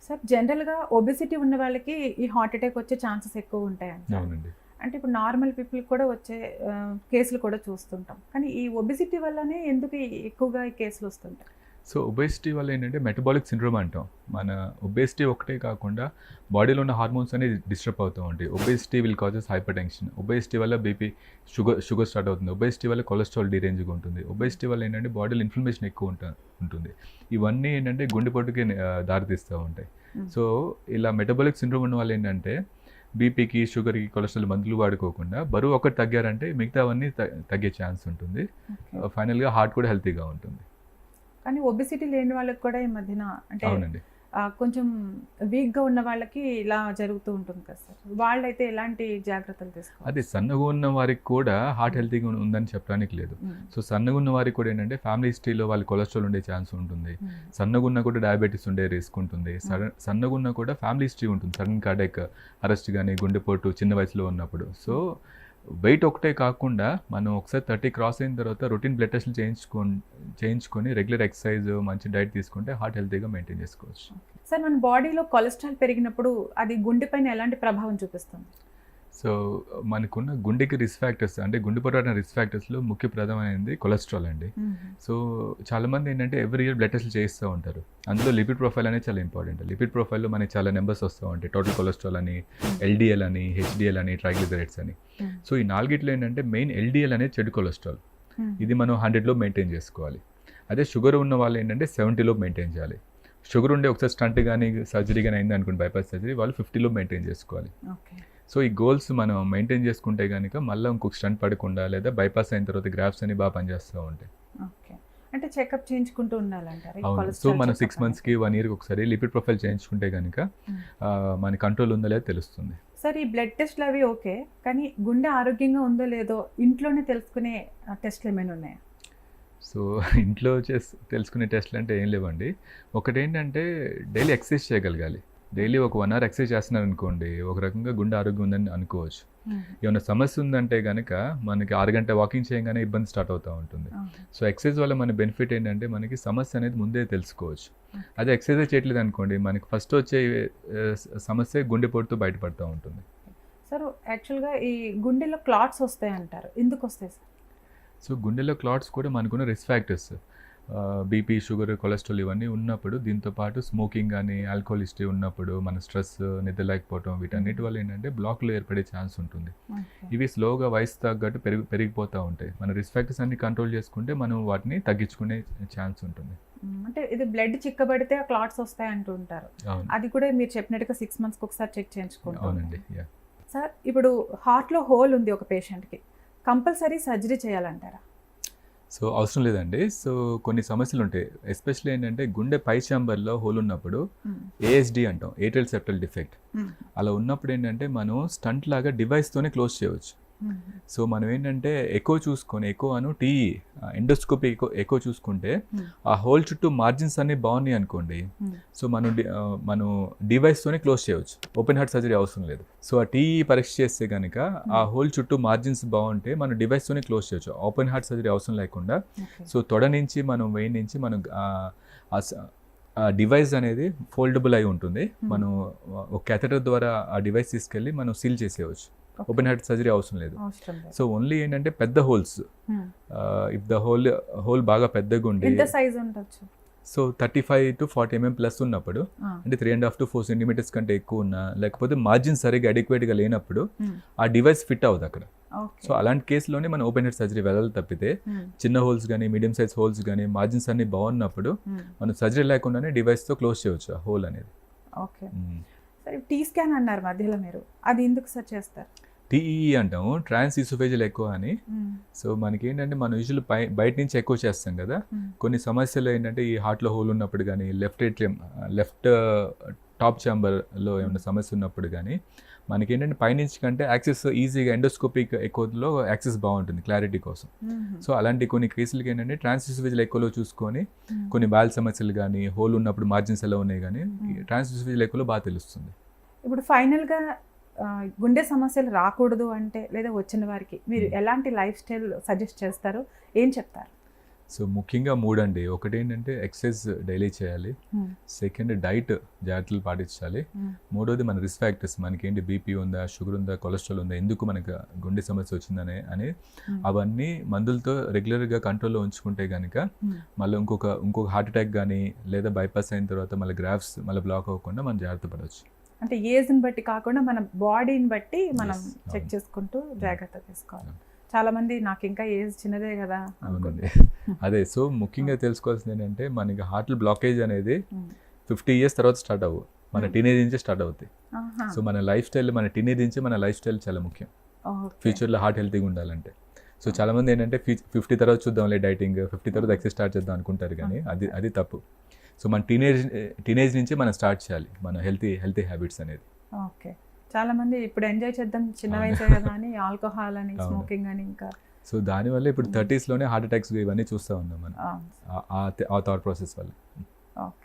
Sir జనరల్‌గా obesity ఉన్న వాళ్ళకి ఈ హార్ట్ అటాక్ వచ్చే ఛాన్సెస్ ఎక్కువ ఉంటాయంట. అవునండి. అంటే ఇప్పుడు నార్మల్ పీపుల్‌కి కూడా వచ్చే కేసులు కూడా చూస్తుంటాం. కానీ ఈ ఒబెసిటీ వల్లనే ఎందుకు ఎక్కువగా ఈ కేసులు వస్తుంటాయి? సో ఒబేసిటీ వల్ల ఏంటంటే మెటబాలిక్ సిండ్రోమ్ అంటాం. మన ఒబేసిటీ ఒకటే కాకుండా బాడీలో ఉన్న హార్మోన్స్ అనేవి డిస్టర్బ్ అవుతూ ఉంటాయి. Obesity will causes hyper tension. Obesity వల్ల బీపీ షుగర్ స్టార్ట్ అవుతుంది. ఒబేసిటీ వల్ల కొలెస్ట్రాల్ డీరేంజ్గా ఉంటుంది. ఒబేసిటీ వల్ల ఏంటంటే బాడీలో ఇన్ఫ్లమేషన్ ఎక్కువ ఉంటుంది. ఇవన్నీ ఏంటంటే గుండెపోటుకి దారితీస్తూ ఉంటాయి. సో ఇలా మెటబాలిక్ సిండ్రోమ్ ఉన్న వాళ్ళు ఏంటంటే బీపీకి, షుగర్కి, కొలెస్ట్రాల్ మందులు వాడుకోకుండా బరువు ఒకటి తగ్గారంటే మిగతావన్నీ తగ్గే ఛాన్స్ ఉంటుంది. ఫైనల్గా హార్ట్ కూడా హెల్తీగా ఉంటుంది. కానీ ఒబెసిటీ లేని వాళ్ళకి కూడా ఈ మధ్యన అంటే అవునండి. కొంచెం వీక్‌గా ఉన్న వాళ్ళకి ఇలా జరుగుతూ ఉంటుంది కదా సార్. వాళ్ళైతే ఎలాంటి జాగ్రత్తలు తీసుకోవాలి? అదే సన్నగా ఉన్న వారికి కూడా హార్ట్ హెల్తీగా ఉందని చెప్పడానికి లేదు. సో సన్నగా ఉన్న వారికి కూడా ఏంటంటే ఫ్యామిలీ హిస్టరీలో వాళ్ళు కొలెస్ట్రాల్ ఉండే ఛాన్స్ ఉంటుంది. సన్నగా ఉన్నా కూడా డయాబెటీస్ ఉండే రిస్క్ ఉంటుంది. సన్నగా ఉన్నా కూడా ఫ్యామిలీ హిస్టరీ ఉంటుంది. సడన్ కార్డియాక్ అరెస్ట్ కానీ, గుండెపోటు చిన్న వయసులో ఉన్నప్పుడు. సో వెయిట్ ఒకటే కాకుండా మనం ఒకసారి 30 క్రాస్ అయిన తర్వాత రొటీన్ బ్లడ్ టెస్ట్లు చేయించుకొని రెగ్యులర్ ఎక్సర్సైజ్, మంచి డైట్ తీసుకుంటే హార్ట్ హెల్తీగా మెయింటైన్ చేసుకోవచ్చు. సార్ మన బాడీలో కొలెస్ట్రాల్ పెరిగినప్పుడు అది గుండె పైన ఎలాంటి ప్రభావం చూపిస్తుంది? సో మనకున్న గుండెకి రిస్క్ ఫ్యాక్టర్స్ అంటే గుండెపోటు రిస్క్ ఫ్యాక్టర్స్లో ముఖ్య ప్రధానమైనది కొలెస్ట్రాల్ అండి. సో చాలామంది ఏంటంటే ఎవ్రీ ఇయర్ బ్లడ్ టెస్ట్లు చేస్తూ ఉంటారు. అందులో లిపిడ్ ప్రొఫైల్ అనేది చాలా ఇంపార్టెంట్. లిపిడ్ ప్రొఫైల్లో మనకి చాలా నెంబర్స్ వస్తూ ఉంటాయి. టోటల్ కొలెస్ట్రాల్ అని, ఎల్డిఎల్ అని, హెచ్డిఎల్ అని, ట్రైగ్లిజరైడ్స్ అని. సో ఈ నాలుగిట్లో ఏంటంటే మెయిన్ ఎల్డిఎల్ అనేది చెడు కొలెస్ట్రాల్. ఇది మనం 100లో మెయింటైన్ చేసుకోవాలి. అదే షుగర్ ఉన్న వాళ్ళు ఏంటంటే 70లో మెయింటైన్ చేయాలి. షుగర్ ఉండే ఒకసారి స్టంట్ కానీ సర్జరీ కానీ అయింది అనుకోండి, బైపాస్ సర్జరీ, వాళ్ళు 50లో మెయింటైన్ చేసుకోవాలి. సో ఈ గోల్స్ మనం మెయింటైన్ చేసుకుంటే కనుక మళ్ళీ ఇంకొక స్టంట్ పడకుండా లేదా బైపాస్ అయిన తర్వాత గ్రాఫ్స్ అని బాగా పనిచేస్తూ ఉంటాయి. అంటే చెకప్ చేయించుకుంటూ ఉండాలంటారు. సో మనం 6 monthsకి 1 yearకి ఒకసారి లిపిడ్ ప్రొఫైల్ చేయించుకుంటే కనుక మన కంట్రోల్ ఉందో లేదో తెలుస్తుంది. సార్ ఈ బ్లడ్ టెస్ట్లు అవి ఓకే, కానీ గుండె ఆరోగ్యంగా ఉందో లేదో ఇంట్లోనే తెలుసుకునే టెస్ట్లు ఏమైనా ఉన్నాయా? సో ఇంట్లో తెలుసుకునే టెస్ట్లు అంటే ఏం లేవండి. ఒకటి ఏంటంటే డైలీ ఎక్సర్సైజ్ చేయగలగాలి. డైలీ ఒక 1 hour ఎక్సర్సైజ్ చేస్తున్నారు అనుకోండి, ఒక రకంగా గుండె ఆరోగ్యం ఉందని అనుకోవచ్చు. ఏమైనా సమస్య ఉందంటే కనుక మనకి 6 గంటల వాకింగ్ చేయగానే ఇబ్బంది స్టార్ట్ అవుతూ ఉంటుంది. సో ఎక్సర్సైజ్ వల్ల మన బెనిఫిట్ ఏంటంటే మనకి సమస్య అనేది ముందే తెలుసుకోవచ్చు. అదే ఎక్సర్సైజ్ చేయట్లేదు అనుకోండి, మనకి ఫస్ట్ వచ్చే సమస్య గుండెపోటుతో బయటపడుతూ ఉంటుంది. సార్ యాక్చువల్గా ఈ గుండెలో క్లాట్స్ వస్తాయి అంటారు, ఎందుకు వస్తాయి సార్? సో గుండెలో క్లాట్స్ కూడా మనకున్న risk factors, BP, sugar, cholesterol ఇవన్నీ ఉన్నప్పుడు, దీంతోపాటు స్మోకింగ్ కానీ, ఆల్కహాల్ హిస్టరీ ఉన్నప్పుడు, మన స్ట్రెస్, నిద్ర లేకపోవడం, వీటన్నిటి వల్ల ఏంటంటే బ్లాక్లు ఏర్పడే ఛాన్స్ ఉంటుంది. ఇవి స్లోగా వయసు తగ్గట్టు పెరిగిపోతూ ఉంటాయి. మన రిస్క్ ఫ్యాక్టర్స్ అన్ని కంట్రోల్ చేసుకుంటే మనం వాటిని తగ్గించుకునే ఛాన్స్ ఉంటుంది. అంటే ఇది బ్లడ్ చిక్కబడితే క్లాట్స్ వస్తాయి అంటూ ఉంటారు. అది కూడా మీరు చెప్పినట్టుగా 6 monthsకి ఒకసారి చెక్ చేయించుకుంటాం. అవునండి. సార్ ఇప్పుడు హార్ట్లో హోల్ ఉంది ఒక పేషెంట్కి, కంపల్సరీ సర్జరీ చేయాలంటారా? సో అవసరం లేదండి. సో కొన్ని సమస్యలు ఉంటాయి. ఎస్పెషల్లీ ఏంటంటే గుండె పై ఛాంబర్లో హోల్ ఉన్నప్పుడు ఏఎస్డి అంటాం, ఏట్రియల్ సెప్టల్ డిఫెక్ట్. అలా ఉన్నప్పుడు ఏంటంటే మనం స్టంట్ లాగా డివైస్తోనే క్లోజ్ చేయవచ్చు. సో మనం ఏంటంటే ఎక్కువ అను టీఈ ఎండోస్కోపీ ఎక్కువ చూసుకుంటే ఆ హోల్ చుట్టూ మార్జిన్స్ అన్ని బాగున్నాయి అనుకోండి, సో మనం డివైస్తోనే క్లోజ్ చేయవచ్చు. ఓపెన్ హార్ట్ సర్జరీ అవసరం లేదు. సో ఆ టీఈ పరీక్ష చేస్తే కనుక ఆ హోల్ చుట్టూ మార్జిన్స్ బాగుంటే మనం డివైస్తోనే క్లోజ్ చేయవచ్చు. ఓపెన్ హార్ట్ సర్జరీ అవసరం లేకుండా సో తొడ నుంచి మనం వెయిన్ నుంచి మనం ఆ డివైస్ అనేది ఫోల్డబుల్ అయి ఉంటుంది. మనం ఒక క్యాథెటర్ ద్వారా ఆ డివైస్ తీసుకెళ్ళి మనం సీల్ చేసేయవచ్చు. ఓపెన్ హార్ట్ సర్జరీ అవసరం లేదు. సో ఓన్లీ ఏంటంటే పెద్ద హోల్స్, ఇఫ్ ద హోల్ బాగా పెద్దగా ఉండి, ఎంత సైజ్ ఉండొచ్చు? సో 35 to 40 mm ప్లస్ ఉన్నప్పుడు, అంటే 3.5 to 4 centimeters కంటే ఎక్కువ ఉన్నా, లేకపోతే మార్జిన్ సరిగ్గా అడిక్వేట్గా లేనప్పుడు ఆ డివైస్ ఫిట్ అవ్వదు అక్కడ. సో అలాంటి కేసులోనే మనం ఓపెన్ హార్ట్ సర్జరీ వెళ్ళాలి తప్పితే, చిన్న హోల్స్ కానీ, మీడియం సైజ్ హోల్స్ కానీ, మార్జిన్స్ అన్ని బాగున్నప్పుడు మనం సర్జరీ లేకుండానే డివైస్తో క్లోజ్ చేయవచ్చు ఆ హోల్ అనేది. ఓకే. సరే, టీ స్కాన్ అన్నారు మధ్యలో మీరు, అది ఎందుకు సార్ చేస్తారు? టీఈఈ అంటాము, ట్రాన్స్ ఈసోఫేజియల్ ఎకో అని. సో మనకి ఏంటంటే మనం యూజువల్ బయట నుంచి ఎక్కువ చేస్తాం కదా, కొన్ని సమస్యలు ఏంటంటే ఈ హార్ట్లో హోల్ ఉన్నప్పుడు కానీ, లెఫ్ట్ టాప్ ఛాంబర్లో ఏమైనా సమస్య ఉన్నప్పుడు కానీ మనకి ఏంటంటే పైనుంచి కంటే యాక్సెస్ ఈజీగా ఎండోస్కోపిక్ ఎకోలో యాక్సెస్ బాగుంటుంది క్లారిటీ కోసం. సో అలాంటి కొన్ని కేసులకి ఏంటంటే ట్రాన్స్ ఈసోఫేజియల్ ఎకోలో చూసుకొని కొన్ని బాల్ సమస్యలు కానీ, హోల్ ఉన్నప్పుడు మార్జిన్స్ ఎలా ఉన్నాయి కానీ ట్రాన్స్ ఈసోఫేజియల్ ఎకోలో బాగా తెలుస్తుంది. ఇప్పుడు ఫైనల్గా గుండె సమస్యలు రాకూడదు అంటే, లేదా వచ్చిన వారికి మీరు ఎలాంటి లైఫ్ స్టైల్ సజెస్ట్ చేస్తారు, ఏం చెప్తారు? సో ముఖ్యంగా 3 అండి. ఒకటి ఏంటంటే ఎక్సర్సైజ్ డైలీ చేయాలి. సెకండ్ డైట్ జాగ్రత్తలు పాటించాలి. మూడోది మన రిస్క్ ఫ్యాక్టర్స్, మనకేంటి బీపీ ఉందా, షుగర్ ఉందా, కొలెస్ట్రాల్ ఉందా, ఎందుకు మనకు గుండె సమస్య వచ్చిందని అని అవన్నీ మందులతో రెగ్యులర్గా కంట్రోల్లో ఉంచుకుంటే కనుక మళ్ళీ ఇంకొక హార్ట్ అటాక్ కానీ లేదా బైపాస్ అయిన తర్వాత మళ్ళీ గ్రాఫ్స్ మళ్ళీ బ్లాక్ అవ్వకుండా మనం జాగ్రత్త పడవచ్చు. అంటే ఏజ్ని బట్టి కాకుండా మన బాడీని బట్టి మనం Yes, చెక్ అవును. చేసుకుంటూ జాగ్రత్త తీసుకోవాలి. చాలా మంది నాకు ఇంకా ఏజ్ చిన్నదే కదా అవునండి. అదే సో ముఖ్యంగా తెలుసుకోవాల్సింది ఏంటంటే మనకి హార్ట్ బ్లాకేజ్ అనేది 50 ఇయర్స్ తర్వాత స్టార్ట్ అవ్వు, మన టీనేజ్ నుంచే స్టార్ట్ అవుతాయి. సో మన లైఫ్ స్టైల్, మన టీనేజ్ నుంచి మన లైఫ్ స్టైల్ చాలా ముఖ్యం ఫ్యూచర్లో హార్ట్ హెల్తీగా ఉండాలంటే. సో చాలా మంది ఏంటంటే 50 తర్వాత చూద్దాంలే డైటింగ్, 50 తర్వాత ఎక్సర్సైజ్ స్టార్ట్ చేద్దాం అనుకుంటారు, కానీ అది తప్పు. సో మన టీనేజ్ నుంచి మనం స్టార్ట్ చేయాలి మన హెల్తీ హ్యాబిట్స్ అనేది. ఓకే. చాలా మంది ఇప్పుడు ఎంజాయ్ చేద్దాం చిన్న వయసే కదా అని ఆల్కహాల్ అని అవును. స్మోకింగ్ అని ఇంకా సో దానివల్ల ఇప్పుడు 30s లోనే హార్ట్ అటాక్స్ ఇవన్నీ చూస్తూ ఉన్నాం మనం, ఆ థాట్ ప్రాసెస్ వల్ల. ఓకే.